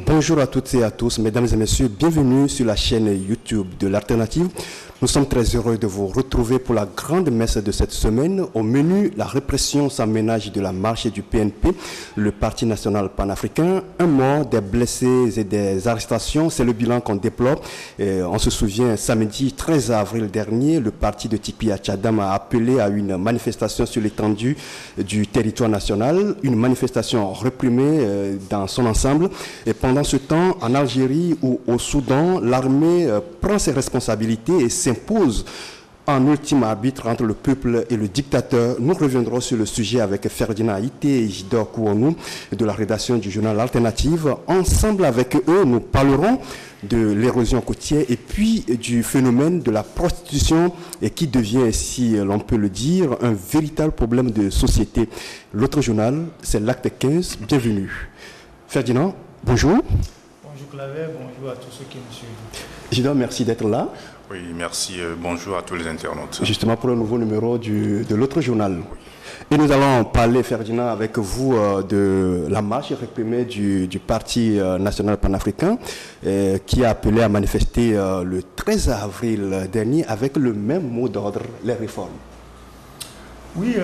Bonjour à toutes et à tous, mesdames et messieurs, bienvenue sur la chaîne YouTube de l'Alternative. Nous sommes très heureux de vous retrouver pour la grande messe de cette semaine. Au menu, la répression sans ménage de la marche du PNP, le Parti national panafricain. Un mort, des blessés et des arrestations, c'est le bilan qu'on déplore. On se souvient, samedi 13 avril dernier, le parti de Tikpi Tchadam a appelé à une manifestation sur l'étendue du territoire national, une manifestation réprimée dans son ensemble. Et pendant ce temps, en Algérie ou au Soudan, l'armée prend ses responsabilités et s'impose en ultime arbitre entre le peuple et le dictateur. Nous reviendrons sur le sujet avec Ferdinand Ité et Isidore Kouanou de la rédaction du journal Alternative. Ensemble avec eux, nous parlerons de l'érosion côtière et puis du phénomène de la prostitution et qui devient, si l'on peut le dire, un véritable problème de société. L'autre journal, c'est l'acte 15. Bienvenue. Ferdinand, bonjour. Bonjour Claver, bonjour à tous ceux qui me suivent. Isidore, merci d'être là. Oui, merci. Bonjour à tous les internautes. Justement pour le nouveau numéro de l'autre journal. Oui. Et nous allons parler, Ferdinand, avec vous de la marche réprimée du Parti national panafricain qui a appelé à manifester le 13 avril dernier avec le même mot d'ordre, les réformes. Oui,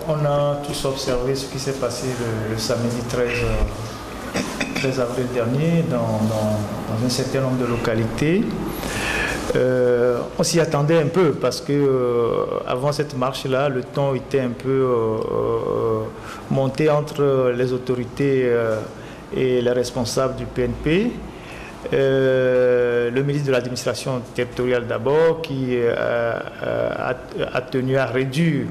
on a tous observé ce qui s'est passé le samedi 13 avril dernier dans un certain nombre de localités. On s'y attendait un peu parce que avant cette marche-là, le ton était un peu monté entre les autorités et les responsables du PNP. Le ministre de l'administration territoriale d'abord qui a tenu à réduire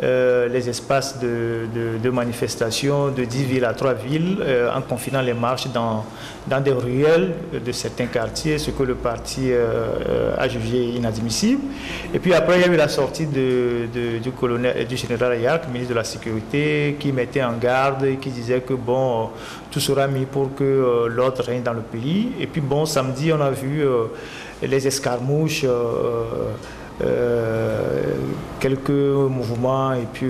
les espaces de manifestation de 10 villes à 3 villes en confinant les marches dans des ruelles de certains quartiers, ce que le parti a jugé inadmissible. Et puis après, il y a eu la sortie du général Ayark, ministre de la Sécurité, qui mettait en garde et qui disait que bon, tout sera mis pour que l'ordre règne dans le pays. Et puis bon, samedi, on a vu les escarmouches, quelques mouvements et puis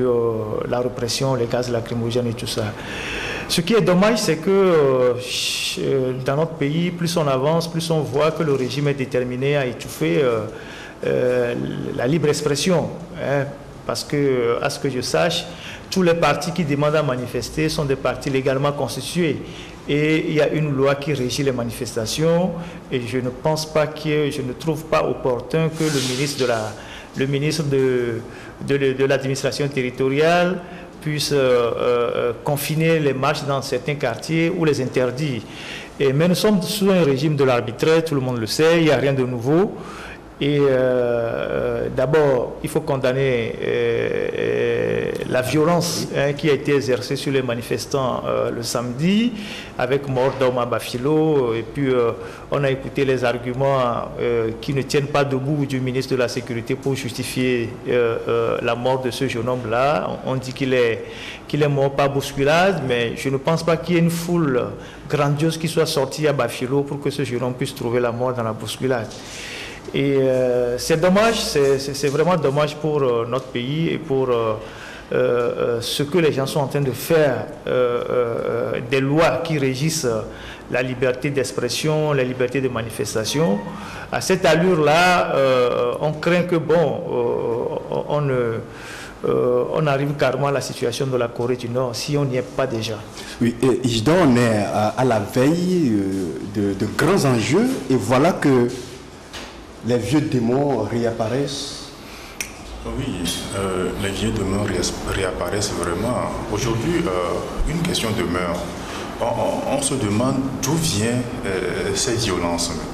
la répression, les gaz lacrymogènes et tout ça. Ce qui est dommage, c'est que dans notre pays, plus on avance, plus on voit que le régime est déterminé à étouffer la libre expression. Hein, parce que, à ce que je sache, tous les partis qui demandent à manifester sont des partis légalement constitués. Et il y a une loi qui régit les manifestations et je ne pense pas je ne trouve pas opportun que le ministre de l'administration territoriale puisse confiner les marches dans certains quartiers ou les interdire. Mais nous sommes sous un régime de l'arbitraire, tout le monde le sait, il n'y a rien de nouveau. Et d'abord, il faut condamner la violence qui a été exercée sur les manifestants le samedi, avec mort d'homme à Bafilo. Et puis, on a écouté les arguments qui ne tiennent pas debout du ministre de la Sécurité pour justifier la mort de ce jeune homme-là. On dit qu'il est mort par bousculade, mais je ne pense pas qu'il y ait une foule grandiose qui soit sortie à Bafilo pour que ce jeune homme puisse trouver la mort dans la bousculade. Et c'est dommage, c'est vraiment dommage pour notre pays et pour ce que les gens sont en train de faire, des lois qui régissent la liberté d'expression, la liberté de manifestation. À cette allure-là, on craint que, bon, on arrive carrément à la situation de la Corée du Nord, si on n'y est pas déjà. Oui, Isidore, on est à la veille de grands enjeux, et voilà que les vieux démons réapparaissent. Oui, les vieilles demeures réapparaissent vraiment. Aujourd'hui, une question demeure. On se demande d'où viennent ces violences maintenant.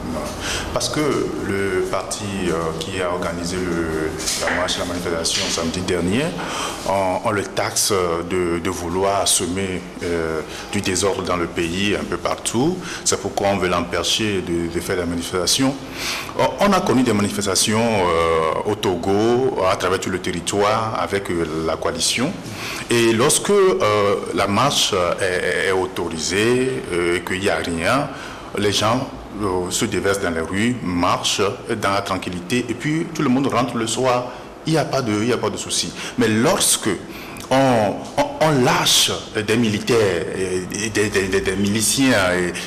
Parce que le parti qui a organisé la marche, la manifestation samedi dernier, on le taxe de vouloir semer du désordre dans le pays un peu partout. C'est pourquoi on veut l'empêcher de faire la manifestation. On a connu des manifestations au Togo, à travers tout le territoire, avec la coalition. Et lorsque la marche est autorisée, qu'il n'y a rien, les gens se déversent dans les rues, marchent dans la tranquillité et puis tout le monde rentre le soir, il n'y a pas de souci. Mais lorsque on lâche des militaires, des miliciens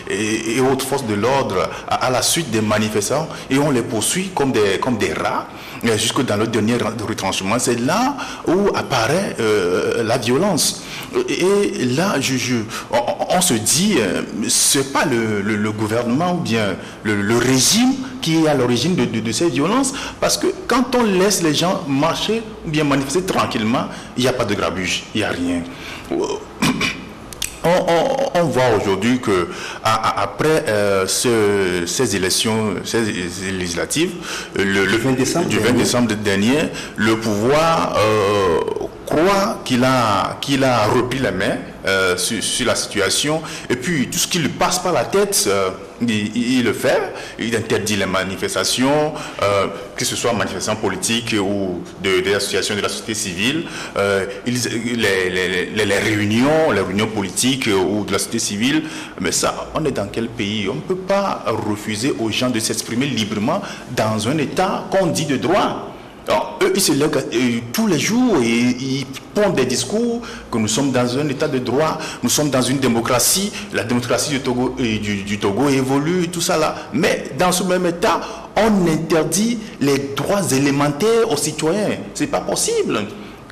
et autres forces de l'ordre à la suite des manifestants et on les poursuit comme des rats jusque dans le dernier retranchement, c'est là où apparaît la violence. Et là, on se dit, c'est pas le gouvernement ou bien le régime qui est à l'origine de ces violences, parce que quand on laisse les gens marcher ou bien manifester tranquillement, il n'y a pas de grabuge, il n'y a rien. On voit aujourd'hui que après ces élections, ces législatives, le 20 décembre dernier, le pouvoir croit qu'il a repris la main sur la situation et puis tout ce qui lui passe par la tête, il le fait. Il interdit les manifestations, que ce soit manifestations politiques ou des associations de la société civile, les réunions politiques ou de la société civile. Mais ça, on est dans quel pays? On ne peut pas refuser aux gens de s'exprimer librement dans un État qu'on dit de droit. Alors, eux, ils se lèvent tous les jours et ils pondent des discours que nous sommes dans un état de droit, nous sommes dans une démocratie, la démocratie du Togo évolue, tout ça là. Mais dans ce même état, on interdit les droits élémentaires aux citoyens. C'est pas possible.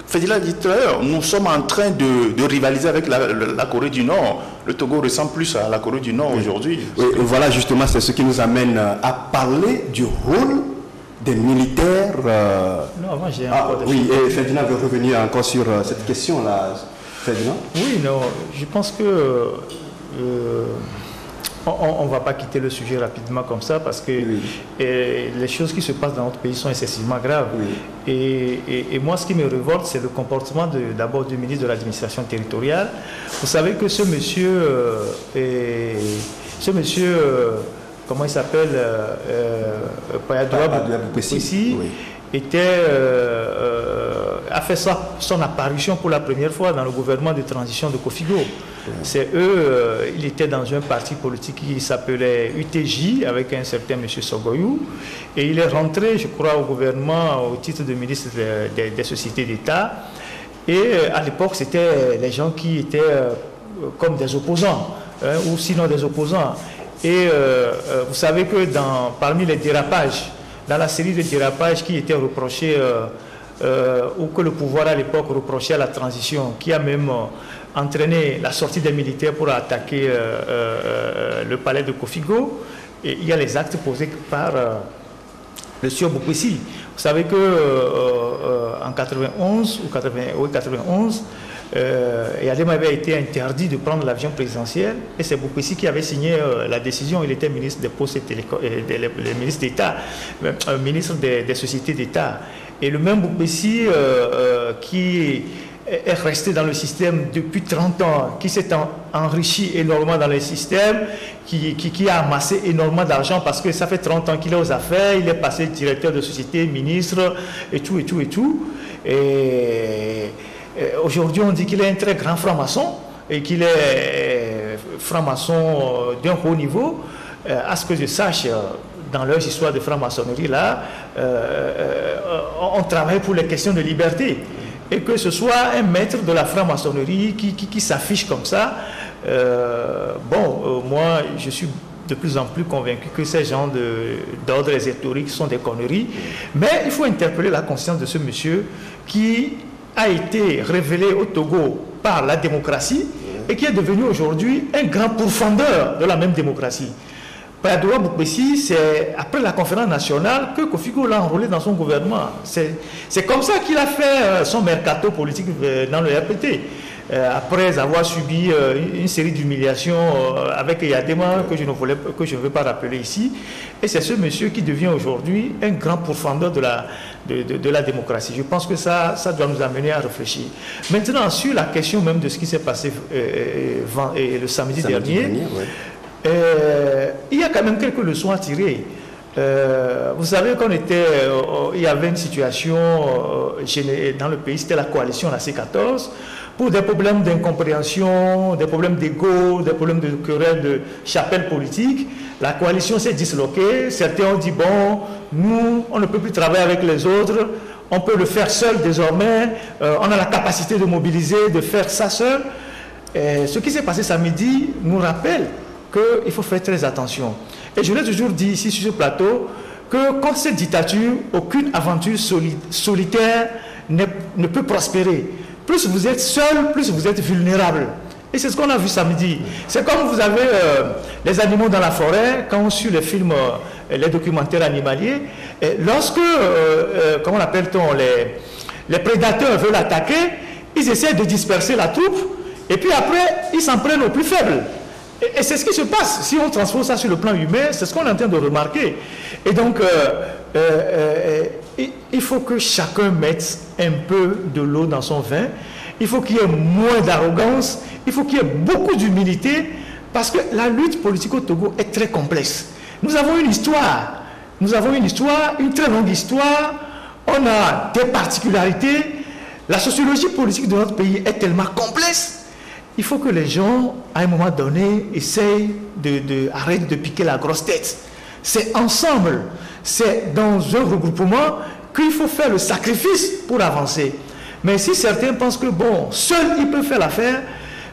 Fedila dit tout à l'heure, nous sommes en train de rivaliser avec la Corée du Nord. Le Togo ressemble plus à la Corée du Nord aujourd'hui. Oui, voilà, justement, c'est ce qui nous amène à parler du rôle des militaires. Non, moi j'ai oui, et Ferdinand veut revenir encore sur cette question-là. Ferdinand? Oui, non, je pense que on ne va pas quitter le sujet rapidement comme ça parce que les choses qui se passent dans notre pays sont excessivement graves. Oui. Et moi, ce qui me révolte, c'est le comportement d'abord du ministre de l'administration territoriale. Vous savez que ce monsieur comment il s'appelle, Payadouabou, a fait son apparition pour la première fois dans le gouvernement de transition de Kofigo. C'est il était dans un parti politique qui s'appelait UTJ avec un certain M. Sogoyou et il est rentré, je crois, au gouvernement au titre de ministre des sociétés d'État et à l'époque c'était les gens qui étaient comme des opposants ou sinon des opposants. Et vous savez que parmi les dérapages, dans la série de dérapages qui étaient reprochés, ou que le pouvoir à l'époque reprochait à la transition, qui a même entraîné la sortie des militaires pour attaquer le palais de Kofigo, et il y a les actes posés par le sieur Boukessi. Vous savez qu'en 91 ou 91, Yadem avait été interdit de prendre l'avion présidentiel et c'est Boukessi qui avait signé la décision. Il était ministre des Postes et ministre d'État, ministre des sociétés d'État. Et le même Boukessi qui est resté dans le système depuis 30 ans, qui s'est enrichi énormément dans le système, qui a amassé énormément d'argent parce que ça fait 30 ans qu'il est aux affaires, il est passé directeur de société, ministre et tout et tout et tout. Aujourd'hui, on dit qu'il est un très grand franc-maçon et qu'il est franc-maçon d'un haut niveau. À ce que je sache, dans leur histoire de franc-maçonnerie, là, on travaille pour les questions de liberté. Et que ce soit un maître de la franc-maçonnerie qui s'affiche comme ça, moi, je suis de plus en plus convaincu que ces gens d'ordre ésotérique sont des conneries. Mais il faut interpeller la conscience de ce monsieur qui a été révélé au Togo par la démocratie et qui est devenu aujourd'hui un grand pourfendeur de la même démocratie. Payadoua Boukbessi, c'est après la conférence nationale que Kofigo l'a enrôlé dans son gouvernement. C'est comme ça qu'il a fait son mercato politique dans le RPT. Après avoir subi une série d'humiliations avec Yadema que je ne veux pas rappeler ici. Et c'est ce monsieur qui devient aujourd'hui un grand pourfendeur de la démocratie. Je pense que ça doit nous amener à réfléchir. Maintenant, sur la question même de ce qui s'est passé le samedi dernier, il y a quand même quelques leçons à tirer. Vous savez il y avait une situation dans le pays, c'était la coalition, la C14, pour des problèmes d'incompréhension, des problèmes d'ego, des problèmes de querelle de chapelle politique. La coalition s'est disloquée. Certains ont dit, bon, nous, on ne peut plus travailler avec les autres, on peut le faire seul désormais, on a la capacité de mobiliser, de faire ça seul. Ce qui s'est passé samedi nous rappelle qu'il faut faire très attention. Et je l'ai toujours dit ici sur ce plateau, que contre cette dictature, aucune aventure solitaire ne peut prospérer. Plus vous êtes seul, plus vous êtes vulnérable. Et c'est ce qu'on a vu samedi. C'est comme vous avez les animaux dans la forêt, quand on suit les films, les documentaires animaliers, et lorsque, comment l'appelle-t-on, les prédateurs veulent attaquer, ils essaient de disperser la troupe, et puis après, ils s'en prennent aux plus faibles. Et c'est ce qui se passe. Si on transpose ça sur le plan humain, c'est ce qu'on est en train de remarquer. Et donc, il faut que chacun mette un peu de l'eau dans son vin. Il faut qu'il y ait moins d'arrogance. Il faut qu'il y ait beaucoup d'humilité. Parce que la lutte politique au Togo est très complexe. Nous avons une histoire. Nous avons une histoire, une très longue histoire. On a des particularités. La sociologie politique de notre pays est tellement complexe. Il faut que les gens, à un moment donné, essayent d'arrêter de piquer la grosse tête. C'est ensemble, c'est dans un regroupement qu'il faut faire le sacrifice pour avancer. Mais si certains pensent que, bon, seuls ils peuvent faire l'affaire,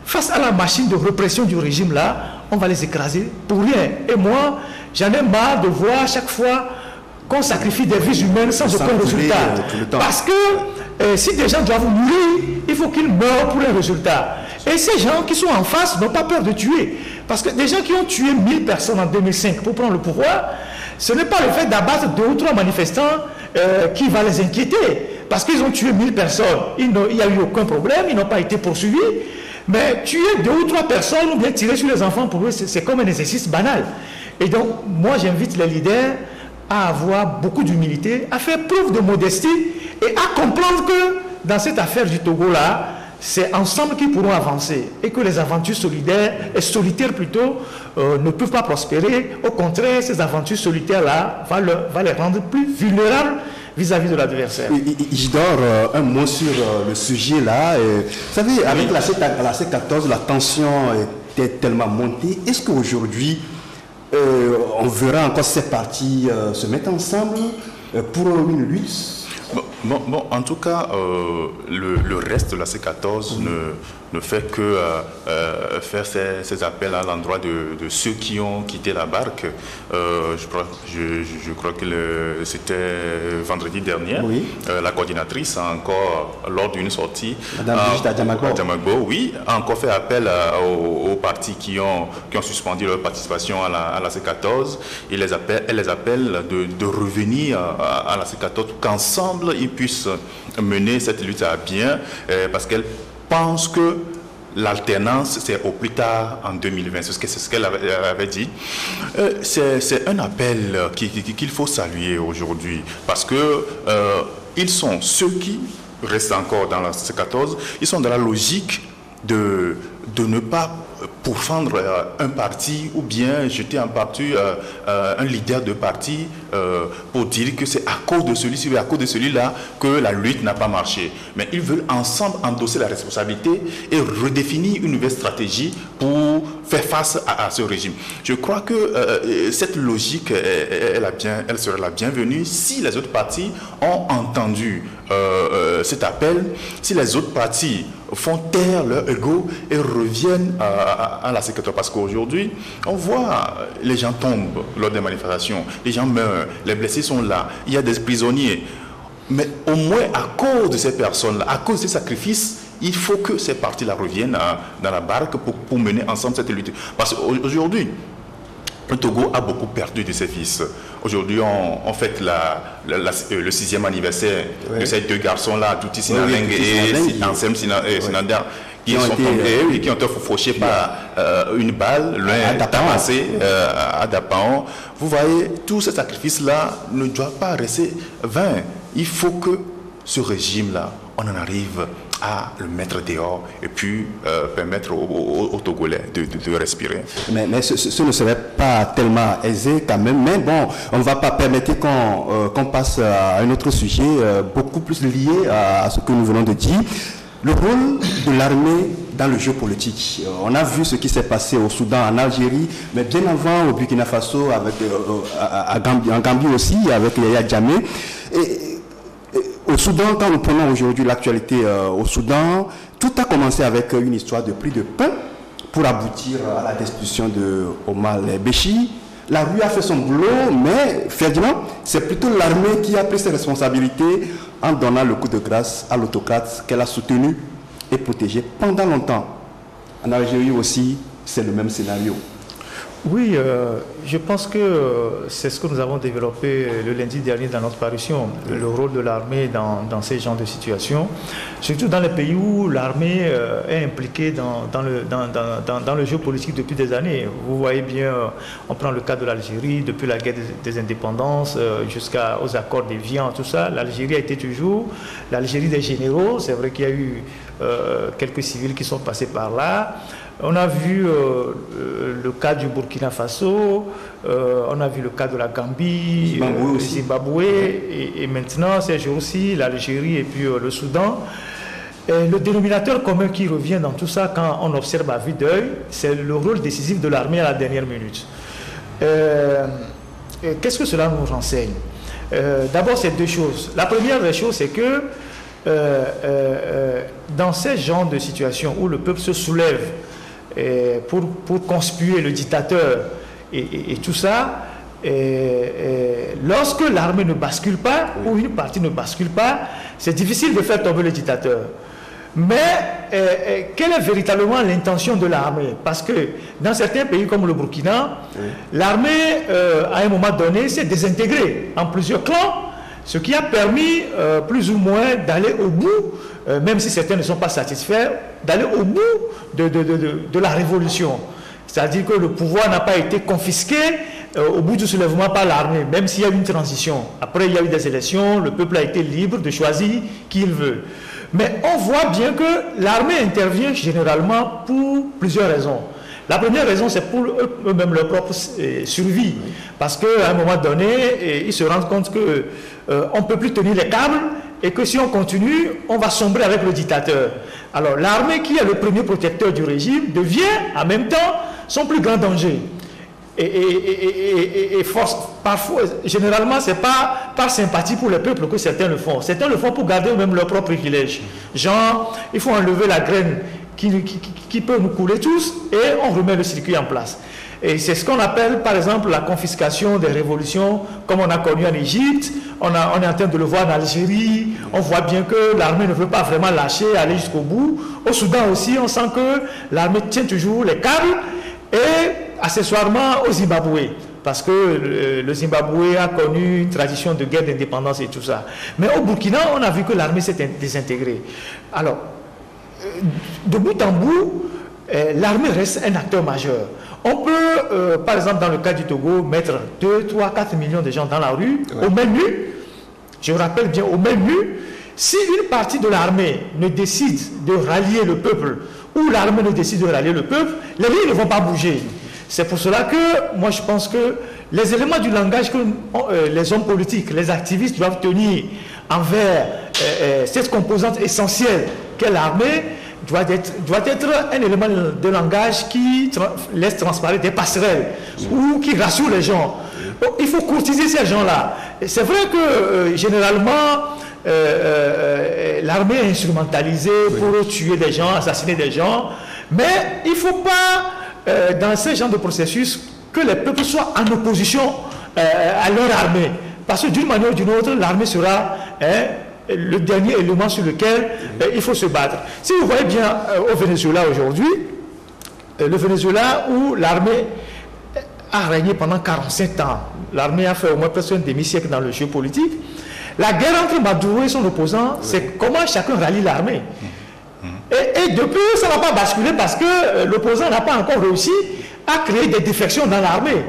face à la machine de répression du régime là, on va les écraser pour rien. Et moi, j'en ai marre de voir à chaque fois qu'on sacrifie des vies humaines sans aucun résultat. Parce que si des gens doivent mourir, il faut qu'ils meurent pour un résultat. Et ces gens qui sont en face n'ont pas peur de tuer. Parce que des gens qui ont tué 1000 personnes en 2005 pour prendre le pouvoir, ce n'est pas le fait d'abattre 2 ou 3 manifestants qui va les inquiéter. Parce qu'ils ont tué 1000 personnes. Il n'y a eu aucun problème, ils n'ont pas été poursuivis. Mais tuer 2 ou 3 personnes ou bien tirer sur les enfants, pour eux, c'est comme un exercice banal. Et donc, moi, j'invite les leaders à avoir beaucoup d'humilité, à faire preuve de modestie et à comprendre que dans cette affaire du Togo-là, c'est ensemble qu'ils pourront avancer et que les aventures solitaires plutôt, ne peuvent pas prospérer. Au contraire, ces aventures solitaires-là vont les rendre plus vulnérables vis-à-vis de l'adversaire. Isidore, un mot sur le sujet là. Vous savez, avec la C14, la tension était tellement montée. Est-ce qu'aujourd'hui, on verra encore ces partis se mettre ensemble pour une lutte? Bon, en tout cas, le reste de la C14 ne fait que faire ces appels à l'endroit de ceux qui ont quitté la barque. Je crois que c'était vendredi dernier. Oui. La coordinatrice a encore, lors d'une sortie, Madame Adjamagbo, oui, a encore fait appel aux partis qui ont suspendu leur participation à la C14. Elle les appelle de revenir à la C14 pour qu'ensemble ils puissent mener cette lutte à bien, parce qu'elle pense que l'alternance, c'est au plus tard en 2020. C'est ce qu'elle avait dit. C'est un appel qu'il faut saluer aujourd'hui, parce que ils sont ceux qui restent encore dans la C14, ils sont dans la logique de ne pas pourfendre un parti ou bien jeter un leader de parti pour dire que c'est à cause de celui-ci ou à cause de celui-là que la lutte n'a pas marché. Mais ils veulent ensemble endosser la responsabilité et redéfinir une nouvelle stratégie pour faire face à ce régime. Je crois que cette logique, elle serait la bienvenue si les autres partis ont entendu cet appel, si les autres partis font taire leur ego et reviennent à la C14. Parce qu'aujourd'hui, on voit les gens tombent lors des manifestations, les gens meurent, les blessés sont là, il y a des prisonniers. Mais au moins à cause de ces personnes-là, à cause de ces sacrifices, il faut que ces partis-là reviennent dans la barque pour mener ensemble cette lutte. Parce qu'aujourd'hui, le Togo a beaucoup perdu de ses fils. Aujourd'hui, on fête le 6e anniversaire de ces deux garçons-là, Touti Sinaleng et Ansem Sinander, qui sont tombés et qui ont été fauchés par une balle, l'un tabassé à Dapaon. Vous voyez, tous ces sacrifices-là ne doivent pas rester vains. Il faut que ce régime-là, on en arrive à le mettre dehors et puis permettre aux Togolais de respirer. Mais ce ne serait pas tellement aisé quand même. Mais bon, on ne va pas permettre qu'on passe à un autre sujet beaucoup plus lié à ce que nous venons de dire. Le rôle de l'armée dans le jeu politique. On a vu ce qui s'est passé au Soudan, en Algérie, mais bien avant au Burkina Faso, en Gambie aussi, avec Yaya Jammeh. Au Soudan, quand nous prenons aujourd'hui l'actualité au Soudan, tout a commencé avec une histoire de prix de pain pour aboutir à la destitution de Omar el-Béchir. La rue a fait son boulot, mais Ferdinand, c'est plutôt l'armée qui a pris ses responsabilités en donnant le coup de grâce à l'autocrate qu'elle a soutenu et protégé pendant longtemps. En Algérie aussi, c'est le même scénario. Oui, je pense que c'est ce que nous avons développé le lundi dernier dans notre parution, le rôle de l'armée dans ces genres de situations, surtout dans les pays où l'armée est impliquée dans le jeu politique depuis des années. Vous voyez bien, on prend le cas de l'Algérie, depuis la guerre des indépendances jusqu'aux accords d'Évian, tout ça, l'Algérie a été toujours l'Algérie des généraux. C'est vrai qu'il y a eu quelques civils qui sont passés par là. On a vu le cas du Burkina Faso, on a vu le cas de la Gambie, le Zimbabwe, et maintenant, ces jours-ci, l'Algérie et puis le Soudan. Et le dénominateur commun qui revient dans tout ça, quand on observe à vue d'œil, c'est le rôle décisif de l'armée à la dernière minute. Qu'est-ce que cela nous renseigne? D'abord, c'est deux choses. La première des choses, c'est que dans ces genres de situations où le peuple se soulève pour conspuer le dictateur et tout ça, lorsque l'armée ne bascule pas, ou une partie ne bascule pas, c'est difficile de faire tomber le dictateur. Mais quelle est véritablement l'intention de l'armée? Parce que dans certains pays comme le Burkina, l'armée, à un moment donné, s'est désintégrée en plusieurs clans, ce qui a permis plus ou moins d'aller au bout, même si certains ne sont pas satisfaits, d'aller au bout de la révolution. C'est-à-dire que le pouvoir n'a pas été confisqué au bout du soulèvement par l'armée, même s'il y a eu une transition. Après, il y a eu des élections, le peuple a été libre de choisir qui il veut. Mais on voit bien que l'armée intervient généralement pour plusieurs raisons. La première raison, c'est pour eux-mêmes leur propre survie. Parce qu'à un moment donné, ils se rendent compte qu'on ne peut plus tenir les câbles et que si on continue, on va sombrer avec le dictateur. Alors l'armée, qui est le premier protecteur du régime, devient en même temps son plus grand danger. Et parfois, généralement, ce n'est pas par sympathie pour le peuple que certains le font. Certains le font pour garder eux-mêmes leur propre privilège. Genre, il faut enlever la graine qui peut nous couler tous et on remet le circuit en place. Et c'est ce qu'on appelle par exemple la confiscation des révolutions comme on a connu en Égypte, on est en train de le voir en Algérie, on voit bien que l'armée ne veut pas vraiment lâcher, aller jusqu'au bout. Au Soudan aussi, on sent que l'armée tient toujours les câbles et accessoirement au Zimbabwe. Parce que le Zimbabwe a connu une tradition de guerre d'indépendance et tout ça. Mais au Burkina, on a vu que l'armée s'est désintégrée. Alors, de bout en bout, l'armée reste un acteur majeur. On peut, par exemple, dans le cas du Togo, mettre 2, 3, 4 millions de gens dans la rue, au même nu. Je rappelle bien, au même nu. Si une partie de l'armée ne décide de rallier le peuple, ou l'armée ne décide de rallier le peuple, les lignes ne vont pas bouger. C'est pour cela que, moi, je pense que les éléments du langage que les hommes politiques, les activistes doivent tenir envers cette composante essentielle qu'est l'armée, doit être un élément de langage qui laisse transparaître des passerelles ou qui rassure les gens. Donc, il faut courtiser ces gens-là. C'est vrai que généralement, l'armée est instrumentalisée pour tuer des gens, assassiner des gens, mais il ne faut pas, dans ce genre de processus, que les peuples soient en opposition à leur armée. Parce que d'une manière ou d'une autre, l'armée sera le dernier élément sur lequel il faut se battre. Si vous voyez bien au Venezuela aujourd'hui, le Venezuela où l'armée a régné pendant 45 ans. L'armée a fait au moins presque un demi-siècle dans le jeu politique. La guerre entre Maduro et son opposant, c'est comment chacun rallie l'armée. Et depuis, ça n'a pas basculé parce que l'opposant n'a pas encore réussi à créer des défections dans l'armée.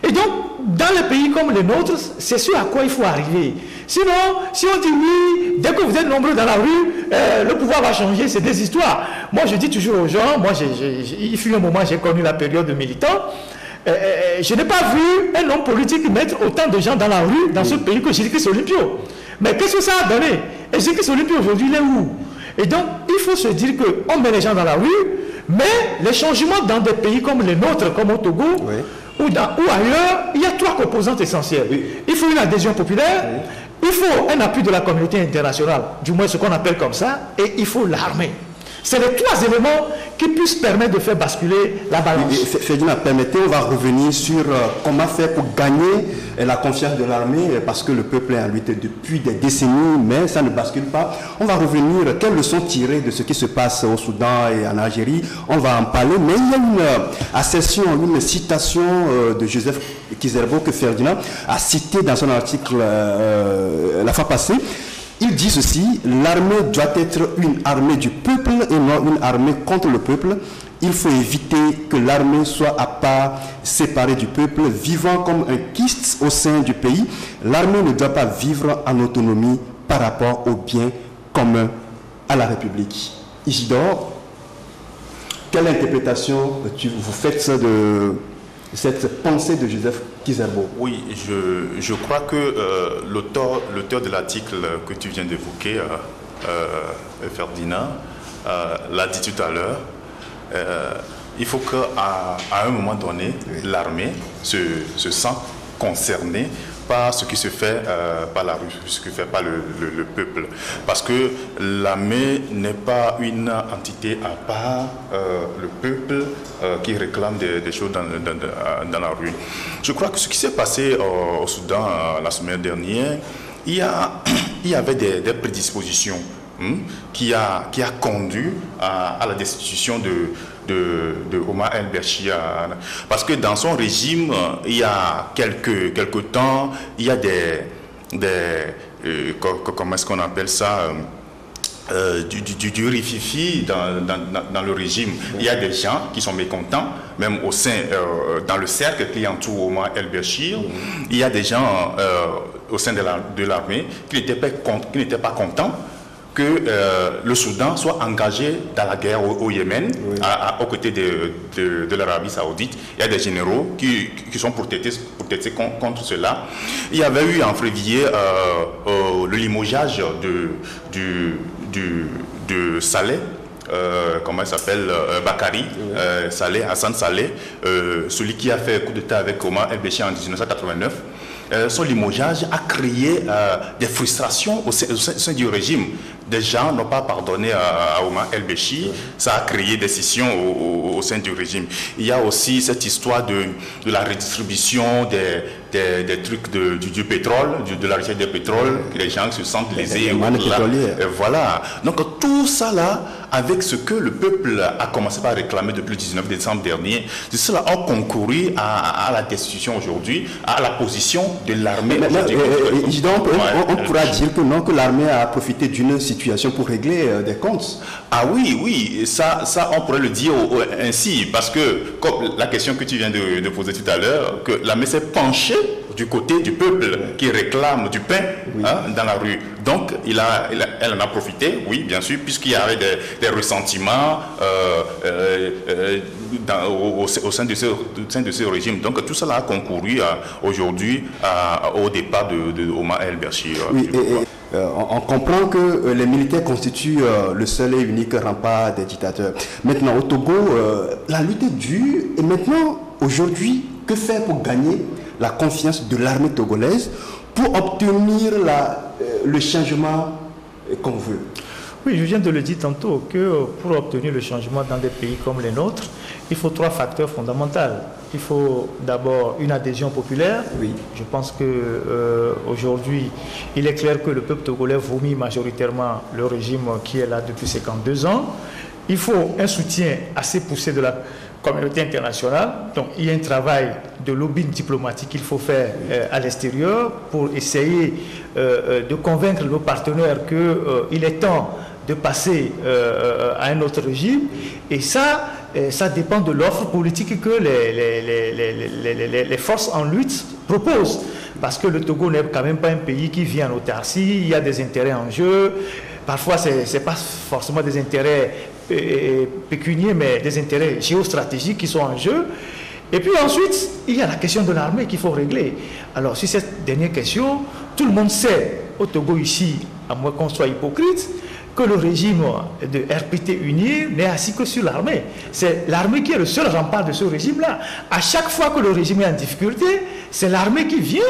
Et donc, dans les pays comme les nôtres, c'est ce à quoi il faut arriver. Sinon, si on dit oui, dès que vous êtes nombreux dans la rue, le pouvoir va changer, c'est des histoires. Moi, je dis toujours aux gens, il fut un moment, j'ai connu la période de militant, je n'ai pas vu un homme politique mettre autant de gens dans la rue dans ce pays que Jésus-Christ Olympio. Mais qu'est-ce que ça a donné? Et Jésus-Christ Olympio aujourd'hui, il est où? Et donc, il faut se dire qu'on met les gens dans la rue, mais les changements dans des pays comme les nôtres, comme au Togo, ou ailleurs, il y a 3 composantes essentielles. Il faut une adhésion populaire, il faut un appui de la communauté internationale, du moins ce qu'on appelle comme ça, et il faut l'armée. C'est les 3 éléments qui puissent permettre de faire basculer la balance. Ferdinand, permettez, on va revenir sur comment faire pour gagner la confiance de l'armée, parce que le peuple est en lutte depuis des décennies, mais ça ne bascule pas. On va revenir, quelles leçons tirer de ce qui se passe au Soudan et en Algérie, on va en parler, mais il y a une accession, une citation de Joseph Kizerbo que Ferdinand a cité dans son article la fois passée. Il dit ceci: l'armée doit être une armée du peuple et non une armée contre le peuple. Il faut éviter que l'armée soit à part, séparée du peuple, vivant comme un kyste au sein du pays. L'armée ne doit pas vivre en autonomie par rapport au bien commun à la République. Isidore, quelle interprétation vous faites de cette pensée de Joseph Kizerbo? Oui, je crois que l'auteur de l'article que tu viens d'évoquer, Ferdinand, l'a dit tout à l'heure. Il faut qu'à un moment donné, l'armée se sent concernée par ce qui se fait par la rue, ce qui se fait par le peuple. Parce que l'armée n'est pas une entité à part le peuple qui réclame des choses dans la rue. Je crois que ce qui s'est passé au Soudan la semaine dernière, il y avait des prédispositions qui a conduit à la destitution de Omar el-Béchir. Parce que dans son régime, il y a quelques temps, il y a comment est-ce qu'on appelle ça, du rififi dans le régime. Il y a des gens qui sont mécontents, même au sein, dans le cercle qui entoure Omar el-Béchir. Il y a des gens au sein de l'armée qui n'étaient pas contents que le Soudan soit engagé dans la guerre au Yémen, aux côtés de l'Arabie Saoudite. Il y a des généraux qui sont protestés contre cela. Il y avait eu en février le limogeage de Saleh, comment il s'appelle, Bakari, Hassan Saleh, celui qui a fait coup d'État avec Omar el-Béchir en 1989. Son limogeage a créé des frustrations au sein du régime. Des gens n'ont pas pardonné à Omar el-Béchir. Ça a créé des scissions au sein du régime. Il y a aussi cette histoire de la redistribution des trucs du pétrole, de la richesse du pétrole, que les gens se sentent lésés. Voilà. Donc tout ça là, avec ce que le peuple a commencé par réclamer depuis le 19 décembre dernier, cela a concouru à la destitution aujourd'hui, à la position de l'armée. On pourra dire que non, que l'armée a profité d'une situation pour régler des comptes. Ah oui, ça on pourrait le dire ainsi, parce que comme la question que tu viens de poser tout à l'heure, que l'armée s'est penchée du côté du peuple qui réclame du pain dans la rue. Donc elle en a profité, oui, bien sûr, puisqu'il y avait des ressentiments au sein de ce régime. Donc tout cela a concouru aujourd'hui au départ de Omar el-Béchir. Oui, on comprend que les militaires constituent le seul et unique rempart des dictateurs. Maintenant, au Togo, la lutte est dure. Et maintenant, aujourd'hui, que faire pour gagner la confiance de l'armée togolaise pour obtenir le changement qu'on veut? Oui, je viens de le dire tantôt, que pour obtenir le changement dans des pays comme les nôtres, il faut 3 facteurs fondamentaux. Il faut d'abord une adhésion populaire. Oui. Je pense qu'aujourd'hui, il est clair que le peuple togolais vomit majoritairement le régime qui est là depuis 52 ans. il faut un soutien assez poussé de la communauté internationale. Donc il y a un travail de lobbying diplomatique qu'il faut faire à l'extérieur pour essayer de convaincre nos partenaires qu'il est temps de passer à un autre régime. Et ça dépend de l'offre politique que les forces en lutte proposent. Parce que le Togo n'est quand même pas un pays qui vit en autarcie, il y a des intérêts en jeu. Parfois, ce n'est pas forcément des intérêts pécuniaires, mais des intérêts géostratégiques qui sont en jeu. Et puis ensuite, il y a la question de l'armée qu'il faut régler. Alors, sur cette dernière question, tout le monde sait, au Togo ici, à moins qu'on soit hypocrite, que le régime de RPT uni n'est assis que sur l'armée. C'est l'armée qui est le seul rempart de ce régime-là. À chaque fois que le régime est en difficulté, c'est l'armée qui vient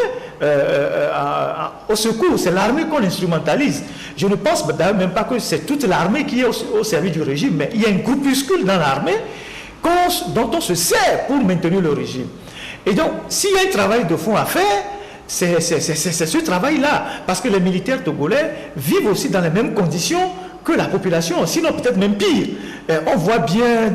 au secours. C'est l'armée qu'on instrumentalise. Je ne pense d'ailleurs même pas que c'est toute l'armée qui est au service du régime, mais il y a un groupuscule dans l'armée dont on se sert pour maintenir le régime. Et donc, s'il y a un travail de fond à faire, c'est ce travail-là, parce que les militaires togolais vivent aussi dans les mêmes conditions que la population, sinon peut-être même pire. On voit bien,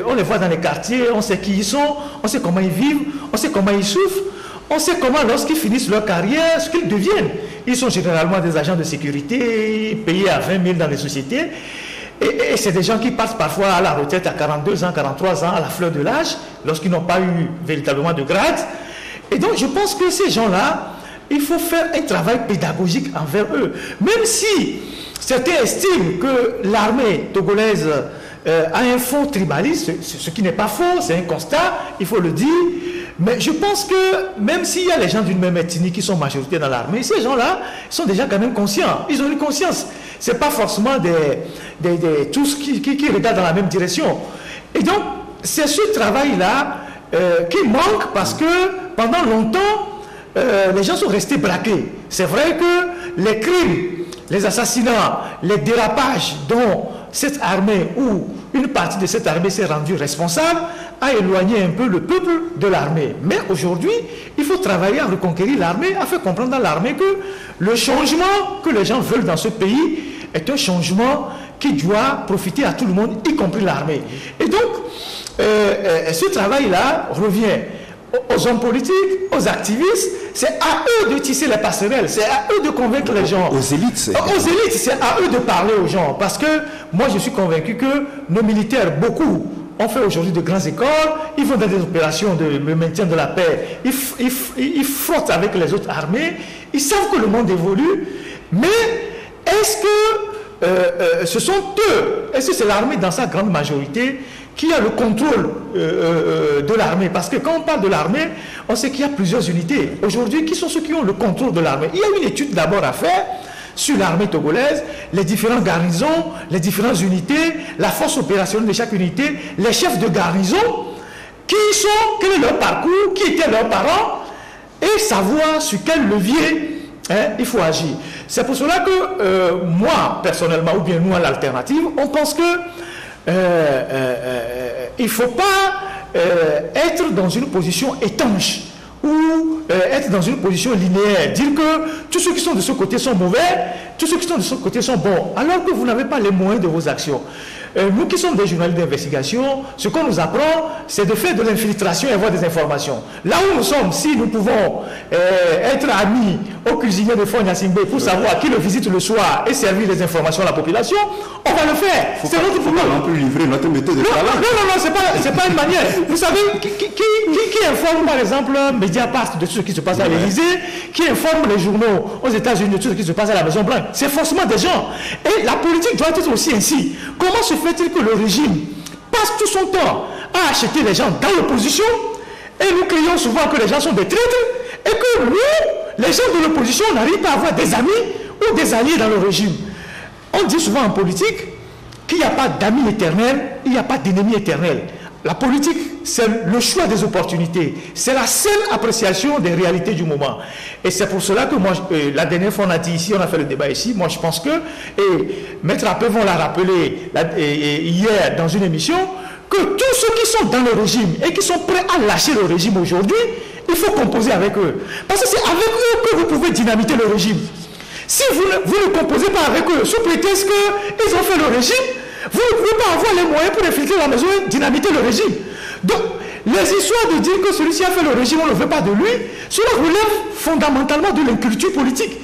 on les voit dans les quartiers, on sait qui ils sont, on sait comment ils vivent, on sait comment ils souffrent, on sait comment lorsqu'ils finissent leur carrière, ce qu'ils deviennent. Ils sont généralement des agents de sécurité, payés à 20 000 dans les sociétés, et c'est des gens qui partent parfois à la retraite à 42 ans, 43 ans, à la fleur de l'âge, lorsqu'ils n'ont pas eu véritablement de grade. Et donc, je pense que ces gens-là, il faut faire un travail pédagogique envers eux. Même si certains estiment que l'armée togolaise a un fond tribaliste, ce qui n'est pas faux, c'est un constat, il faut le dire. Mais je pense que même s'il y a les gens d'une même ethnie qui sont majoritaires dans l'armée, ces gens-là sont déjà quand même conscients. Ils ont une conscience. Ce n'est pas forcément tous qui regardent dans la même direction. Et donc, c'est ce travail-là qui manque parce que pendant longtemps, les gens sont restés braqués. C'est vrai que les crimes, les assassinats, les dérapages dont cette armée ou une partie de cette armée s'est rendue responsable a éloigné un peu le peuple de l'armée. Mais aujourd'hui, il faut travailler à reconquérir l'armée, à faire comprendre dans l'armée que le changement que les gens veulent dans ce pays est un changement qui doit profiter à tout le monde, y compris l'armée. Et donc, ce travail-là revient aux hommes politiques, aux activistes, c'est à eux de tisser les passerelles, c'est à eux de convaincre les gens. Aux élites. Aux élites, c'est à eux de parler aux gens. Parce que moi, je suis convaincu que nos militaires, beaucoup, ont fait aujourd'hui de grandes écoles, ils vont dans des opérations de maintien de la paix, ils frottent avec les autres armées, ils savent que le monde évolue, mais est-ce que ce sont eux, est-ce que c'est l'armée dans sa grande majorité qui a le contrôle de l'armée? Parce que quand on parle de l'armée, on sait qu'il y a plusieurs unités. Aujourd'hui, qui sont ceux qui ont le contrôle de l'armée? Il y a une étude d'abord à faire sur l'armée togolaise, les différentes garnisons, les différentes unités, la force opérationnelle de chaque unité, les chefs de garnison, qui sont, quel est leur parcours, qui étaient leurs parents, et savoir sur quel levier il faut agir. C'est pour cela que moi, personnellement, ou bien nous à l'alternative, on pense que il ne faut pas être dans une position étanche ou être dans une position linéaire, dire que tous ceux qui sont de ce côté sont mauvais, tous ceux qui sont de ce côté sont bons, alors que vous n'avez pas les moyens de vos actions. Nous qui sommes des journalistes d'investigation, ce qu'on nous apprend, c'est de faire de l'infiltration et avoir des informations. Là où nous sommes, si nous pouvons être amis au cuisinier de Fonya Singbe pour savoir qui le visite le soir et servir les informations à la population, on va le faire. C'est notre pouvoir. On peut livrer notre méthode de travail. Non, c'est pas une manière. Vous savez, qui informe par exemple Mediapart de tout ce qui se passe à l'Élysée, qui informe les journaux aux États-Unis de tout ce qui se passe à la Maison Blanche? C'est forcément des gens. Et la politique doit être aussi ainsi. Comment se fait-il que le régime passe tout son temps à acheter les gens dans l'opposition et nous crions souvent que les gens sont des traîtres et que nous, les gens de l'opposition, n'arrivent pas à avoir des amis ou des alliés dans le régime? On dit souvent en politique qu'il n'y a pas d'amis éternels, il n'y a pas d'ennemis éternels. La politique, c'est le choix des opportunités. C'est la seule appréciation des réalités du moment. Et c'est pour cela que moi, la dernière fois on a dit ici, on a fait le débat ici, moi je pense que, et Maître Appevon l'a rappelé hier dans une émission, que tous ceux qui sont dans le régime et qui sont prêts à lâcher le régime aujourd'hui, il faut composer avec eux. Parce que c'est avec eux que vous pouvez dynamiter le régime. Si vous ne composez pas avec eux, sous prétexte qu'ils ont fait le régime, Vous ne pouvez pas avoir les moyens pour infiltrer la maison et dynamiter le régime. Donc, les histoires de dire que celui-ci a fait le régime, on ne veut pas de lui, cela relève fondamentalement de l'inculture politique.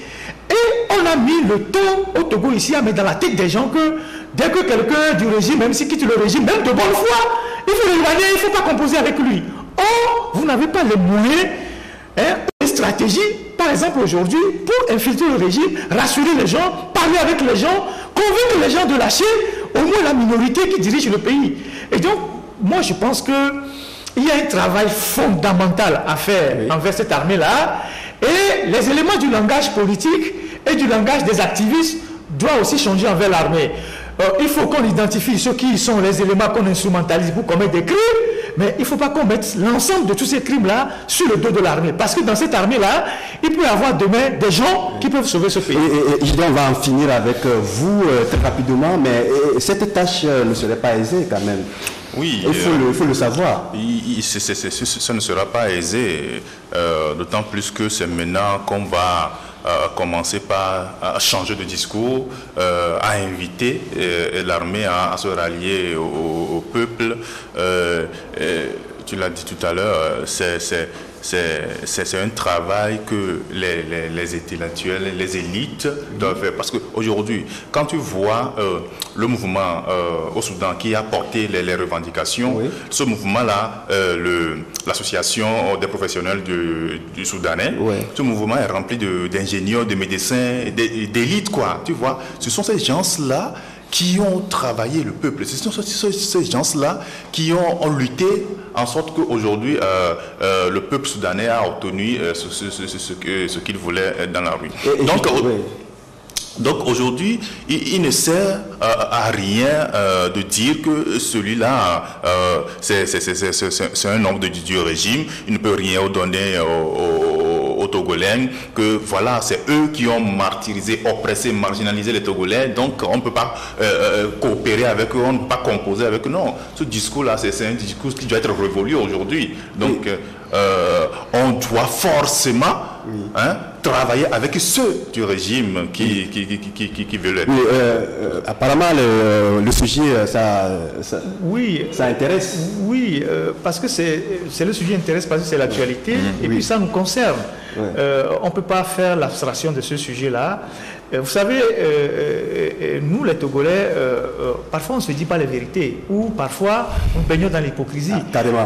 Et on a mis le temps au Togo ici à mettre dans la tête des gens que dès que quelqu'un du régime, même s'il quitte le régime, même de bonne foi, il faut l'éloigner, il ne faut pas composer avec lui. Or, vous n'avez pas les moyens, les stratégies, par exemple aujourd'hui, pour infiltrer le régime, rassurer les gens, parler avec les gens, convaincre les gens de lâcher au moins la minorité qui dirige le pays. Et donc, moi je pense qu'il y a un travail fondamental à faire envers cette armée-là. Et les éléments du langage politique et du langage des activistes doivent aussi changer envers l'armée. Il faut qu'on identifie ceux qui sont les éléments qu'on instrumentalise pour commettre des crimes, mais il ne faut pas qu'on mette l'ensemble de tous ces crimes-là sur le dos de l'armée. Parce que dans cette armée-là, il peut y avoir demain des gens qui peuvent sauver ce pays. Et on va en finir avec vous très rapidement, mais cette tâche ne serait pas aisée quand même. Oui, il faut le savoir. Ça ne sera pas aisé, d'autant plus que c'est maintenant qu'on va commencer par changer de discours, à inviter l'armée à se rallier au peuple. Tu l'as dit tout à l'heure, c'est un travail que les intellectuels, les élites doivent faire. Parce qu'aujourd'hui, quand tu vois le mouvement au Soudan qui a porté les revendications, ce mouvement-là, l'association des professionnels du Soudanais, ce mouvement est rempli d'ingénieurs, de médecins, d'élites, quoi. Tu vois, ce sont ces gens-là qui ont travaillé le peuple. Ce sont ces gens-là qui ont lutté en sorte qu'aujourd'hui, le peuple soudanais a obtenu ce qu'il voulait dans la rue. Donc aujourd'hui, il ne sert à rien de dire que celui-là, c'est un homme du régime, il ne peut rien donner aux Togolais, que voilà, c'est eux qui ont martyrisé, oppressé, marginalisé les Togolais, donc on ne peut pas coopérer avec eux, on ne peut pas composer avec eux. Non, ce discours-là, c'est un discours qui doit être révolu aujourd'hui. Donc on doit forcément travailler avec ceux du régime qui veulent être. Apparemment, le sujet, ça intéresse. Oui, parce que c'est le sujet intéresse parce que c'est l'actualité et puis ça nous concerne. On ne peut pas faire l'abstraction de ce sujet-là. Vous savez, nous les Togolais, parfois on ne se dit pas les vérités ou parfois nous baignons dans l'hypocrisie.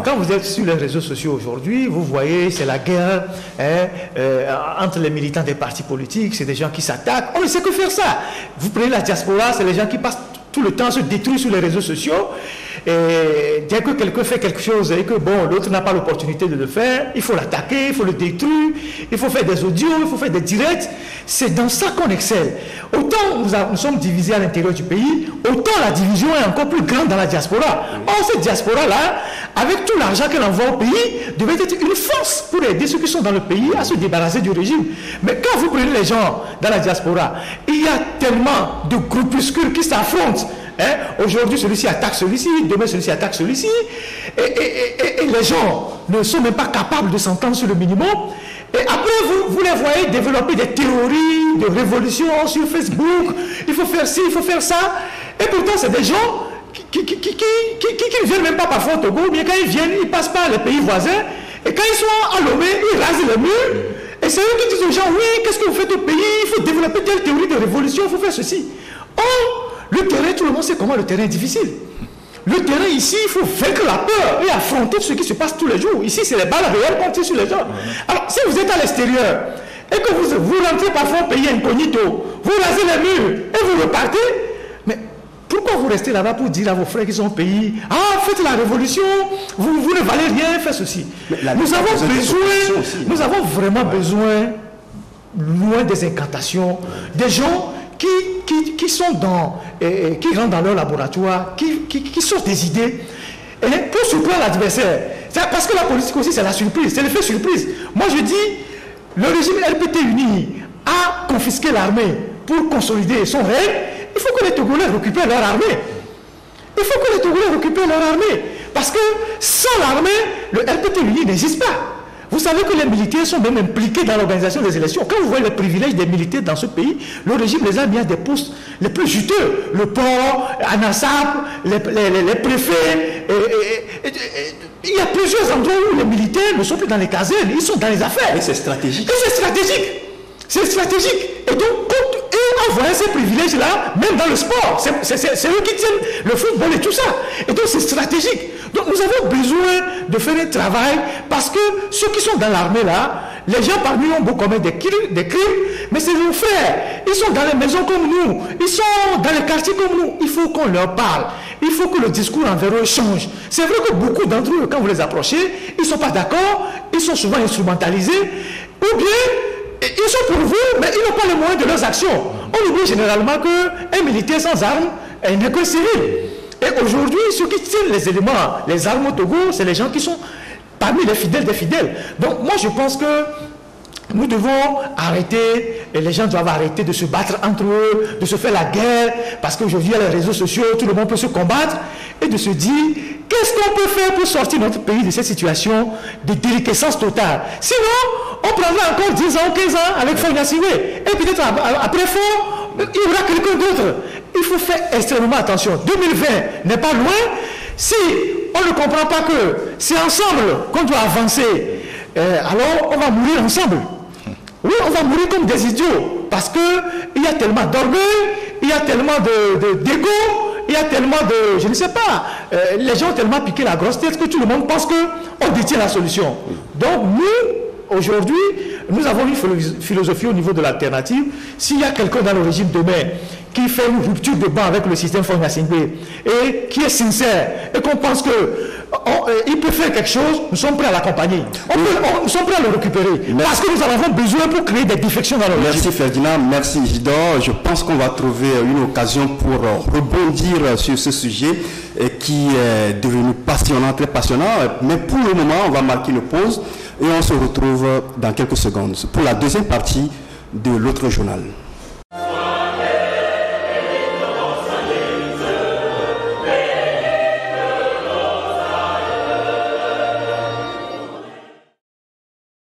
Quand vous êtes sur les réseaux sociaux aujourd'hui, vous voyez, c'est la guerre entre les militants des partis politiques, c'est des gens qui s'attaquent. On ne sait que faire ça. Vous prenez la diaspora, c'est les gens qui passent tout le temps se détruire sur les réseaux sociaux. Et dès que quelqu'un fait quelque chose et que bon, l'autre n'a pas l'opportunité de le faire, il faut l'attaquer, il faut le détruire, il faut faire des audios, il faut faire des directs. C'est dans ça qu'on excelle. Autant nous sommes divisés à l'intérieur du pays, autant la division est encore plus grande dans la diaspora. Or, cette diaspora-là, avec tout l'argent qu'elle envoie au pays, devait être une force pour aider ceux qui sont dans le pays à se débarrasser du régime. Mais quand vous prenez les gens dans la diaspora, il y a tellement de groupuscules qui s'affrontent. Aujourd'hui, celui-ci attaque celui-ci, demain celui-ci attaque celui-ci, et les gens ne sont même pas capables de s'entendre sur le minimum. Et après, vous les voyez développer des théories de révolution sur Facebook, il faut faire ci, il faut faire ça, et pourtant c'est des gens qui ne viennent même pas parfois au Togo, mais quand ils viennent, ils passent par les pays voisins, et quand ils sont à Lomé, ils rasent les murs, et c'est eux qui disent aux gens, oui, qu'est-ce que vous faites au pays, il faut développer telle théorie de révolution, il faut faire ceci. Or, le terrain, tout le monde sait comment le terrain est difficile. Le terrain ici, il faut vaincre la peur et affronter ce qui se passe tous les jours. Ici, c'est les balles réelles qu'on tire sur les gens. Alors, si vous êtes à l'extérieur et que vous rentrez parfois au pays incognito, vous rasez les murs et vous repartez, mais pourquoi vous restez là-bas pour dire à vos frères qui sont au pays, ah, faites la révolution, vous ne valez rien, faites ceci. Nous avons vraiment besoin, loin des incantations, des gens qui sont qui rentrent dans leur laboratoire, qui sortent des idées pour surprendre l'adversaire. Parce que la politique aussi, c'est la surprise, c'est l'effet surprise. Moi, je dis, le régime LPT uni a confisqué l'armée pour consolider son règne. Il faut que les Togolais récupèrent leur armée. Il faut que les Togolais récupèrent leur armée. Parce que sans l'armée, le LPT uni n'existe pas. Vous savez que les militaires sont même impliqués dans l'organisation des élections. Quand vous voyez les privilèges des militaires dans ce pays, le régime les a mis à des postes les plus juteux. Le port, ANASAP, les préfets. Il y a plusieurs endroits où les militaires ne sont plus dans les casernes, ils sont dans les affaires. Et c'est stratégique. Et c'est stratégique. C'est stratégique. Et donc, on voit ces privilèges-là, même dans le sport. C'est eux qui tiennent le football et tout ça. Et donc, c'est stratégique. Donc, nous avons besoin de faire un travail parce que ceux qui sont dans l'armée, là, les gens parmi eux ont beau commettre des crimes, mais c'est nos frères. Ils sont dans les maisons comme nous. Ils sont dans les quartiers comme nous. Il faut qu'on leur parle. Il faut que le discours envers eux change. C'est vrai que beaucoup d'entre eux, quand vous les approchez, ils ne sont pas d'accord. Ils sont souvent instrumentalisés. Ou bien, ils sont pour vous, mais ils n'ont pas les moyens de leurs actions. On oublie généralement qu'un militaire sans armes n'est que civil. Et aujourd'hui, ceux qui tiennent les éléments, les armes au Togo, c'est les gens qui sont parmi les fidèles des fidèles. Donc moi je pense que nous devons arrêter, et les gens doivent arrêter de se battre entre eux, de se faire la guerre, parce qu'aujourd'hui il y a les réseaux sociaux, tout le monde peut se combattre, et de se dire, qu'est-ce qu'on peut faire pour sortir notre pays de cette situation de déliquescence totale? Sinon, on prendra encore 10 ans, 15 ans avec Fogna Siwe, et peut-être après Fort, il y aura quelqu'un d'autre. Il faut faire extrêmement attention. 2020 n'est pas loin. Si on ne comprend pas que c'est ensemble qu'on doit avancer, alors on va mourir ensemble. Oui, on va mourir comme des idiots. Parce qu'il y a tellement d'orgueil, il y a tellement d'égo, il y a tellement de... Je ne sais pas. Les gens ont tellement piqué la grosse tête que tout le monde pense qu'on détient la solution. Donc nous, aujourd'hui, nous avons une philosophie au niveau de l'alternative. S'il y a quelqu'un dans le régime demain qui fait une rupture de banc avec le système Fogna Singbe et qui est sincère et qu'on pense qu'il peut faire quelque chose, nous sommes prêts à l'accompagner. Nous sommes prêts à le récupérer. Merci. Parce que nous en avons besoin pour créer des défections dans le régime. Merci Ferdinand, merci Isidore. Je pense qu'on va trouver une occasion pour rebondir sur ce sujet qui est devenu passionnant, très passionnant. Mais pour le moment, on va marquer une pause et on se retrouve dans quelques secondes pour la deuxième partie de l'autre journal.